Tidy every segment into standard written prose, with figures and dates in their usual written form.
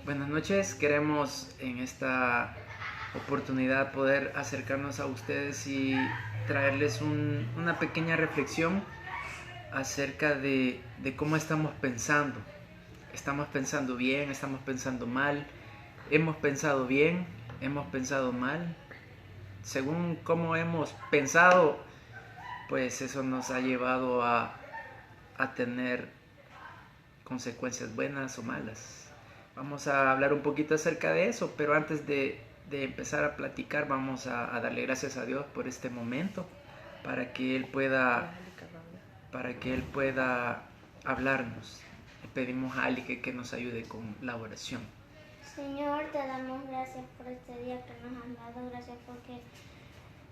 Buenas noches, queremos en esta oportunidad poder acercarnos a ustedes y traerles una pequeña reflexión acerca de cómo estamos pensando. ¿Estamos pensando bien? ¿Estamos pensando mal? ¿Hemos pensado bien? ¿Hemos pensado mal? Según cómo hemos pensado, pues eso nos ha llevado a tener consecuencias buenas o malas. Vamos a hablar un poquito acerca de eso, pero antes de empezar a platicar vamos a darle gracias a Dios por este momento para que Él pueda hablarnos. Le pedimos a Ali que nos ayude con la oración. Señor, te damos gracias por este día que nos has dado, gracias porque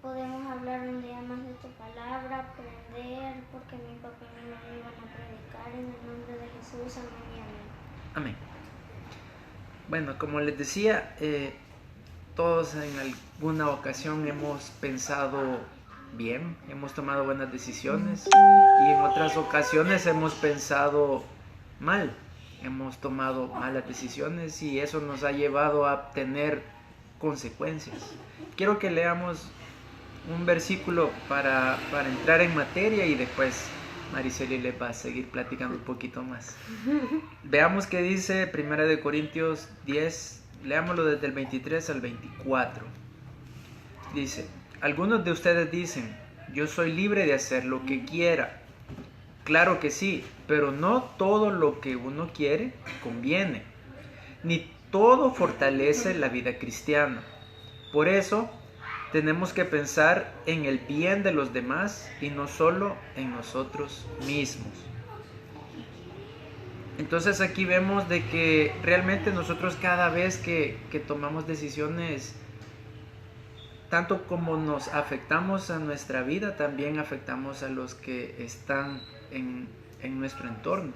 podemos hablar un día más de tu palabra, aprender, porque mi papá y mi mamá iban a predicar en el nombre de Jesús, amén y amén. Amén. Bueno, como les decía, todos en alguna ocasión hemos pensado bien, hemos tomado buenas decisiones y en otras ocasiones hemos pensado mal, hemos tomado malas decisiones y eso nos ha llevado a tener consecuencias. Quiero que leamos un versículo para entrar en materia y después Mariceli les va a seguir platicando un poquito más. Veamos qué dice 1 Corintios 10, leámoslo desde el 23 al 24. Dice: algunos de ustedes dicen, yo soy libre de hacer lo que quiera. Claro que sí, pero no todo lo que uno quiere conviene, ni todo fortalece la vida cristiana. Por eso tenemos que pensar en el bien de los demás y no solo en nosotros mismos. Entonces aquí vemos de que realmente nosotros cada vez que tomamos decisiones, tanto como nos afectamos a nuestra vida, también afectamos a los que están en nuestro entorno.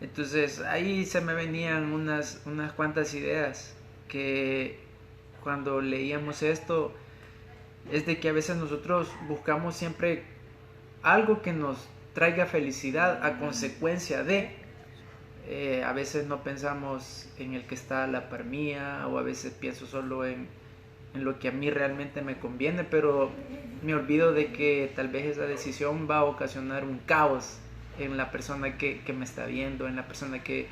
Entonces ahí se me venían unas cuantas ideas que cuando leíamos esto es de que a veces nosotros buscamos siempre algo que nos traiga felicidad a consecuencia de. A veces no pensamos en el que está a la par mía, o a veces pienso solo en lo que a mí realmente me conviene, pero me olvido de que tal vez esa decisión va a ocasionar un caos en la persona que me está viendo, en la persona que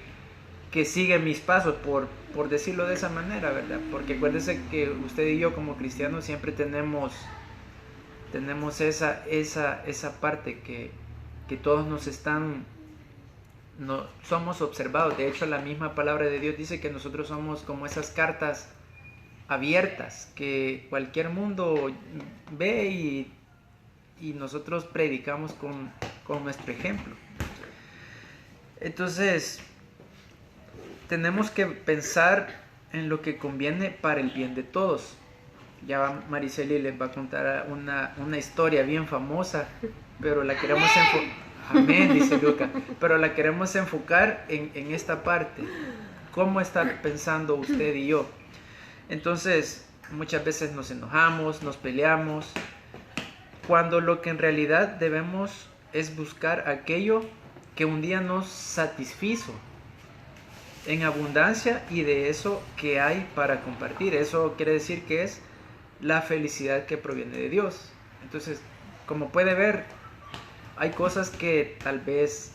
sigue mis pasos, por decirlo de esa manera, ¿verdad? Porque acuérdese que usted y yo como cristianos siempre tenemos esa parte que todos nos están, no, somos observados. De hecho, la misma palabra de Dios dice que nosotros somos como esas cartas abiertas que cualquier mundo ve y nosotros predicamos con nuestro ejemplo. Entonces tenemos que pensar en lo que conviene para el bien de todos. Ya Mariceli les va a contar una historia bien famosa, pero la queremos amén, dice Luca, pero la queremos enfocar en esta parte. ¿Cómo está pensando usted y yo? Entonces, muchas veces nos enojamos, nos peleamos, cuando lo que en realidad debemos es buscar aquello que un día nos satisfizo en abundancia y de eso que hay para compartir. Eso quiere decir que es la felicidad que proviene de Dios. Entonces, como puede ver, hay cosas que tal vez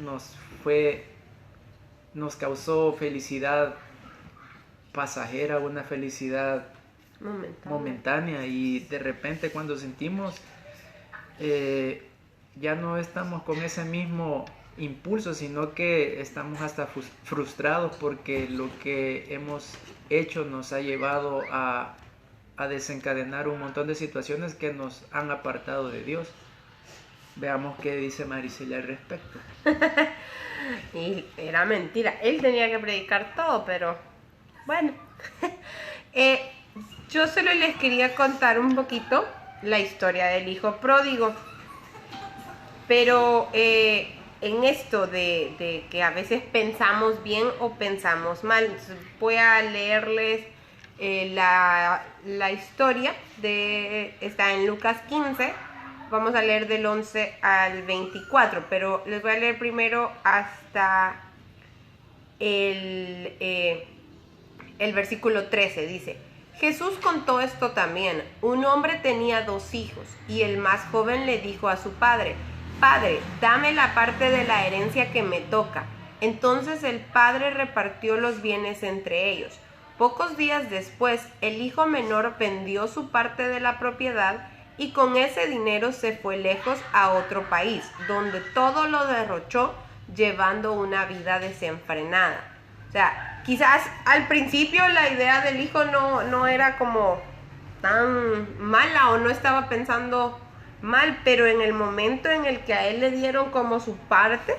nos causó felicidad pasajera, una felicidad momentánea, y de repente cuando sentimos ya no estamos con ese mismo impulso, sino que estamos hasta frustrados porque lo que hemos hecho nos ha llevado a desencadenar un montón de situaciones que nos han apartado de Dios. Veamos qué dice Maricela al respecto. Y era mentira, él tenía que predicar todo, pero bueno. Yo solo les quería contar un poquito la historia del hijo pródigo, pero en esto de que a veces pensamos bien o pensamos mal, voy a leerles la historia, está en Lucas 15, vamos a leer del 11 al 24, pero les voy a leer primero hasta el versículo 13, dice: Jesús contó esto también. Un hombre tenía 2 hijos, y el más joven le dijo a su padre: Padre, dame la parte de la herencia que me toca. Entonces el padre repartió los bienes entre ellos. Pocos días después, el hijo menor vendió su parte de la propiedad y con ese dinero se fue lejos a otro país, donde todo lo derrochó, llevando una vida desenfrenada. O sea, quizás al principio la idea del hijo no era como tan mala o no estaba pensando mal, pero en el momento en el que a él le dieron como su parte,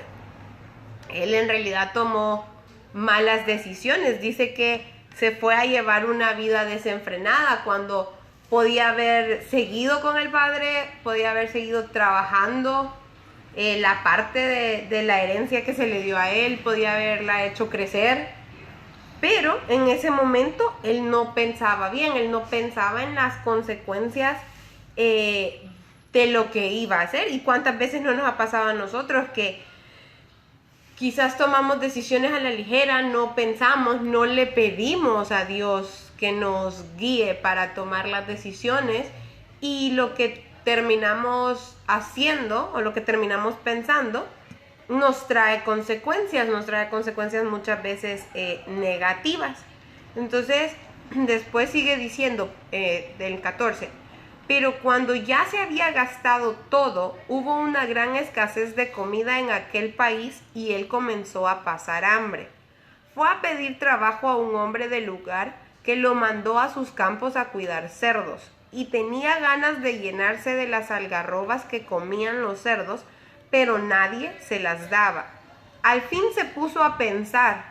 él en realidad tomó malas decisiones. Dice que se fue a llevar una vida desenfrenada cuando podía haber seguido con el padre, podía haber seguido trabajando la parte de la herencia que se le dio a él, podía haberla hecho crecer, pero en ese momento él no pensaba bien, él no pensaba en las consecuencias de lo que iba a hacer. Y cuántas veces no nos ha pasado a nosotros que quizás tomamos decisiones a la ligera, no pensamos, no le pedimos a Dios que nos guíe para tomar las decisiones, y lo que terminamos haciendo o lo que terminamos pensando nos trae consecuencias muchas veces negativas. Entonces, después sigue diciendo del 14: Pero cuando ya se había gastado todo, hubo una gran escasez de comida en aquel país y él comenzó a pasar hambre. Fue a pedir trabajo a un hombre del lugar que lo mandó a sus campos a cuidar cerdos, y tenía ganas de llenarse de las algarrobas que comían los cerdos, pero nadie se las daba. Al fin se puso a pensar: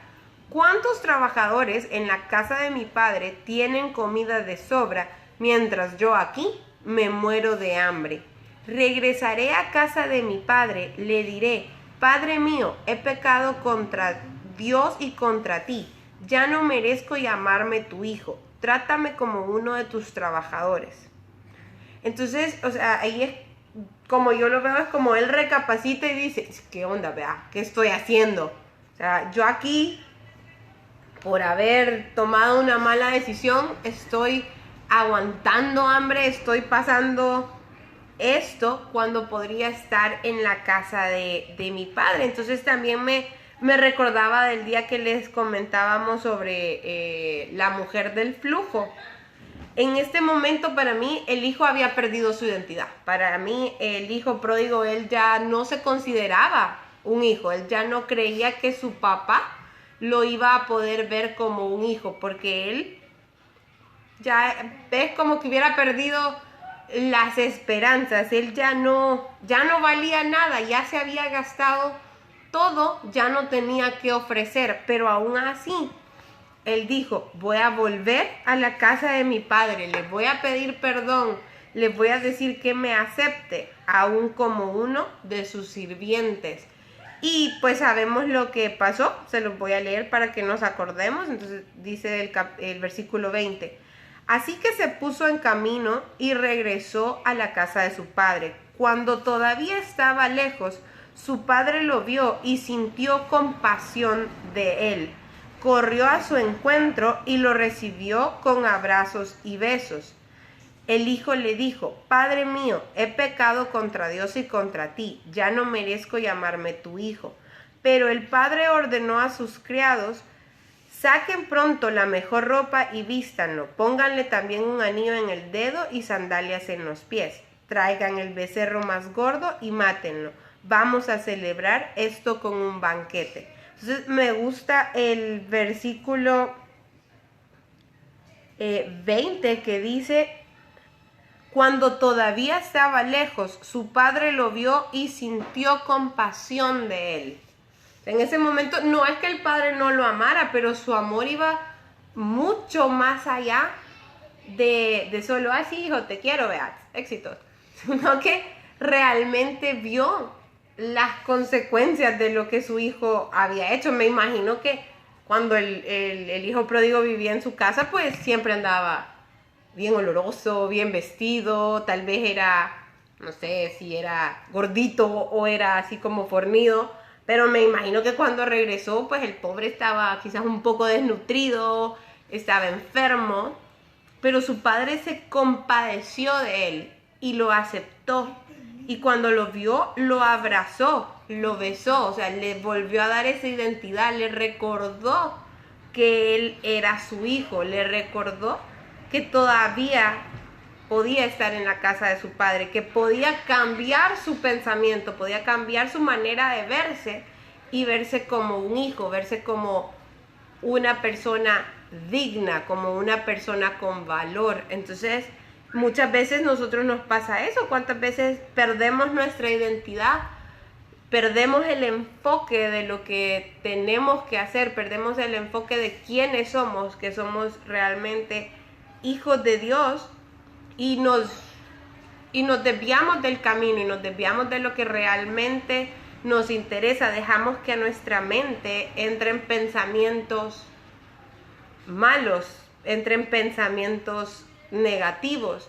¿cuántos trabajadores en la casa de mi padre tienen comida de sobra, mientras yo aquí me muero de hambre? Regresaré a casa de mi padre, le diré: Padre mío, he pecado contra Dios y contra ti. Ya no merezco llamarme tu hijo. Trátame como uno de tus trabajadores. Entonces, o sea, ahí es como yo lo veo, es como él recapacita y dice: ¿qué onda, vea? ¿Qué estoy haciendo? O sea, yo aquí, por haber tomado una mala decisión, estoy aguantando hambre, estoy pasando esto cuando podría estar en la casa de mi padre. Entonces también me recordaba del día que les comentábamos sobre la mujer del flujo. En este momento, para mí, el hijo había perdido su identidad. Para mí, el hijo pródigo, él ya no se consideraba un hijo. Él ya no creía que su papá lo iba a poder ver como un hijo, porque él ya es como que hubiera perdido las esperanzas. Él ya no valía nada, ya se había gastado todo, ya no tenía que ofrecer. Pero aún así, él dijo: voy a volver a la casa de mi padre, le voy a pedir perdón, le voy a decir que me acepte, aún como uno de sus sirvientes. Y pues sabemos lo que pasó, se los voy a leer para que nos acordemos. Entonces dice el versículo 20: Así que se puso en camino y regresó a la casa de su padre. Cuando todavía estaba lejos, su padre lo vio y sintió compasión de él. Corrió a su encuentro y lo recibió con abrazos y besos. El hijo le dijo: Padre mío, he pecado contra Dios y contra ti, ya no merezco llamarme tu hijo. Pero el padre ordenó a sus criados: Saquen pronto la mejor ropa y vístanlo, pónganle también un anillo en el dedo y sandalias en los pies. Traigan el becerro más gordo y mátenlo. Vamos a celebrar esto con un banquete. Entonces me gusta el versículo 20 que dice: Cuando todavía estaba lejos, su padre lo vio y sintió compasión de él. En ese momento no es que el padre no lo amara, pero su amor iba mucho más allá de solo: así, hijo, te quiero, veas, éxitos. Sino que realmente vio las consecuencias de lo que su hijo había hecho. Me imagino que cuando el hijo pródigo vivía en su casa, pues siempre andaba bien oloroso, bien vestido, tal vez era, no sé si era gordito o era así como fornido, Pero me imagino que cuando regresó, pues el pobre estaba quizás un poco desnutrido, estaba enfermo, pero su padre se compadeció de él y lo aceptó. Y cuando lo vio, lo abrazó, lo besó, o sea, le volvió a dar esa identidad, le recordó que él era su hijo, le recordó que todavía podía estar en la casa de su padre, que podía cambiar su pensamiento, podía cambiar su manera de verse y verse como un hijo, verse como una persona digna, como una persona con valor. Entonces, muchas veces nosotros nos pasa eso. ¿Cuántas veces perdemos nuestra identidad? Perdemos el enfoque de lo que tenemos que hacer, perdemos el enfoque de quiénes somos, que somos realmente hijos de Dios, y nos desviamos del camino y nos desviamos de lo que realmente nos interesa. Dejamos que a nuestra mente entren pensamientos malos, entren pensamientos negativos.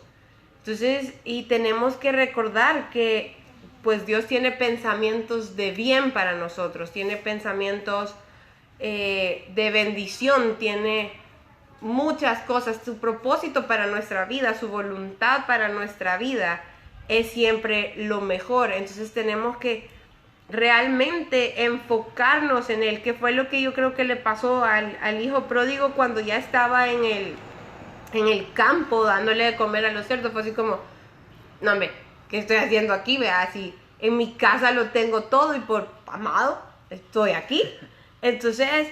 Entonces, y tenemos que recordar que pues Dios tiene pensamientos de bien para nosotros, tiene pensamientos de bendición, tiene muchas cosas. Su propósito para nuestra vida, su voluntad para nuestra vida es siempre lo mejor. Entonces tenemos que realmente enfocarnos en él, que fue lo que yo creo que le pasó al hijo pródigo cuando ya estaba en el campo dándole de comer a los cerdos. Fue así como, no hombre, ¿qué estoy haciendo aquí? Vea, así en mi casa lo tengo todo y por amado estoy aquí. Entonces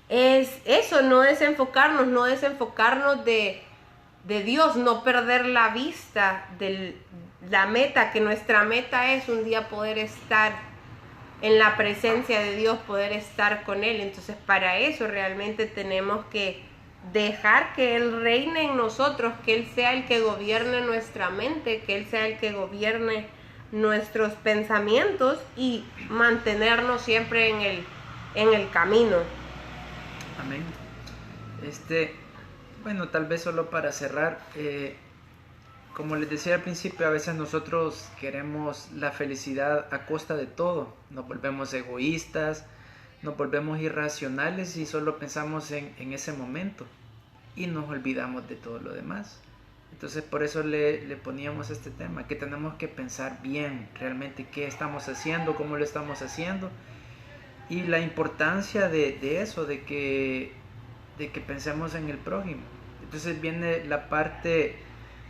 es eso, no desenfocarnos de Dios, no perder la vista de la meta, que nuestra meta es un día poder estar en la presencia de Dios, poder estar con Él. Entonces para eso realmente tenemos que dejar que Él reine en nosotros, que Él sea el que gobierne nuestra mente, que Él sea el que gobierne nuestros pensamientos y mantenernos siempre en el camino. Amén. Bueno, tal vez solo para cerrar, como les decía al principio, a veces nosotros queremos la felicidad a costa de todo. Nos volvemos egoístas, nos volvemos irracionales y solo pensamos en ese momento y nos olvidamos de todo lo demás. Entonces por eso le poníamos este tema, que tenemos que pensar bien realmente qué estamos haciendo, cómo lo estamos haciendo, y la importancia de eso, de que pensemos en el prójimo. Entonces viene la parte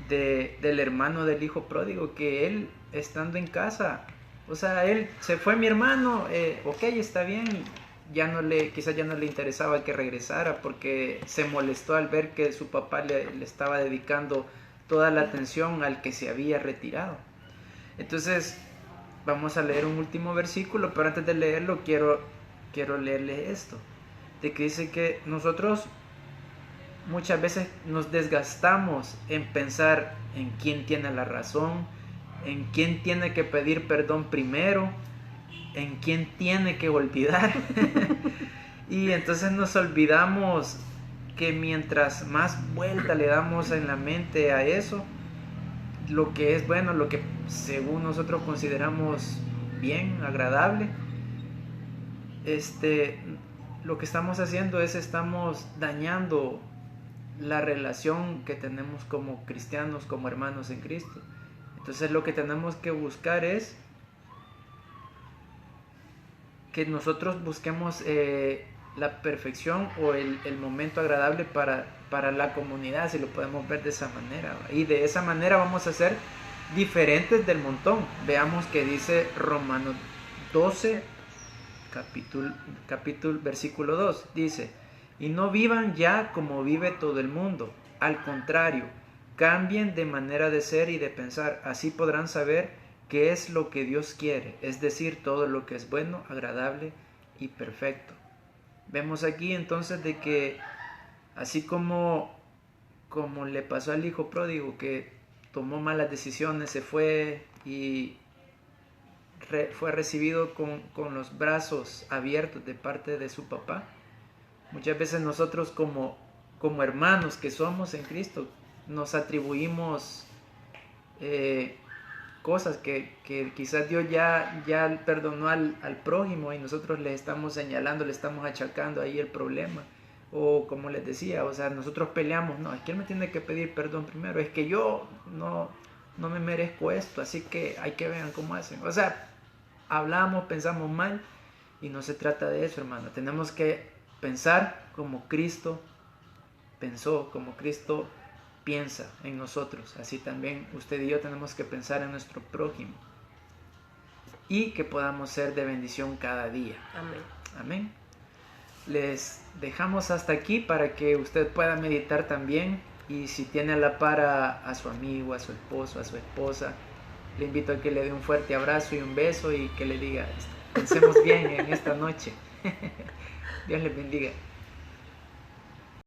del hermano del hijo pródigo, que él estando en casa, o sea, él se fue, mi hermano, ok, está bien, quizás ya no le interesaba que regresara porque se molestó al ver que su papá le estaba dedicando toda la atención al que se había retirado. Entonces vamos a leer un último versículo, pero antes de leerlo quiero leerle esto, de que dice que nosotros muchas veces nos desgastamos en pensar en quién tiene la razón, en quién tiene que pedir perdón primero, en quién tiene que olvidar. Y entonces nos olvidamos que mientras más vuelta le damos en la mente a eso, lo que es bueno, lo que según nosotros consideramos bien, agradable, lo que estamos haciendo es estamos dañando la relación que tenemos como cristianos, como hermanos en Cristo. Entonces lo que tenemos que buscar es que nosotros busquemos la perfección o el momento agradable para la comunidad, si lo podemos ver de esa manera. Y de esa manera vamos a ser diferentes del montón. Veamos que dice Romanos 12, capítulo versículo 2. Dice: y no vivan ya como vive todo el mundo. Al contrario, cambien de manera de ser y de pensar. Así podrán saber qué es lo que Dios quiere, es decir, todo lo que es bueno, agradable y perfecto. Vemos aquí entonces de que así como le pasó al hijo pródigo, que tomó malas decisiones, se fue y fue recibido con los brazos abiertos de parte de su papá, muchas veces nosotros como hermanos que somos en Cristo nos atribuimos cosas que quizás Dios ya perdonó al prójimo y nosotros le estamos señalando, le estamos achacando ahí el problema. O como les decía, o sea, nosotros peleamos, no, es que él me tiene que pedir perdón primero, es que yo no me merezco esto, así que hay que ver cómo hacen. O sea, hablamos, pensamos mal y no se trata de eso, hermano. Tenemos que pensar como Cristo pensó, como Cristo piensa en nosotros. Así también usted y yo tenemos que pensar en nuestro prójimo y que podamos ser de bendición cada día. Amén. Amén. Les dejamos hasta aquí para que usted pueda meditar también, y si tiene a la par a su amigo, a su esposo, a su esposa, le invito a que le dé un fuerte abrazo y un beso y que le diga, pensemos bien en esta noche. Dios les bendiga.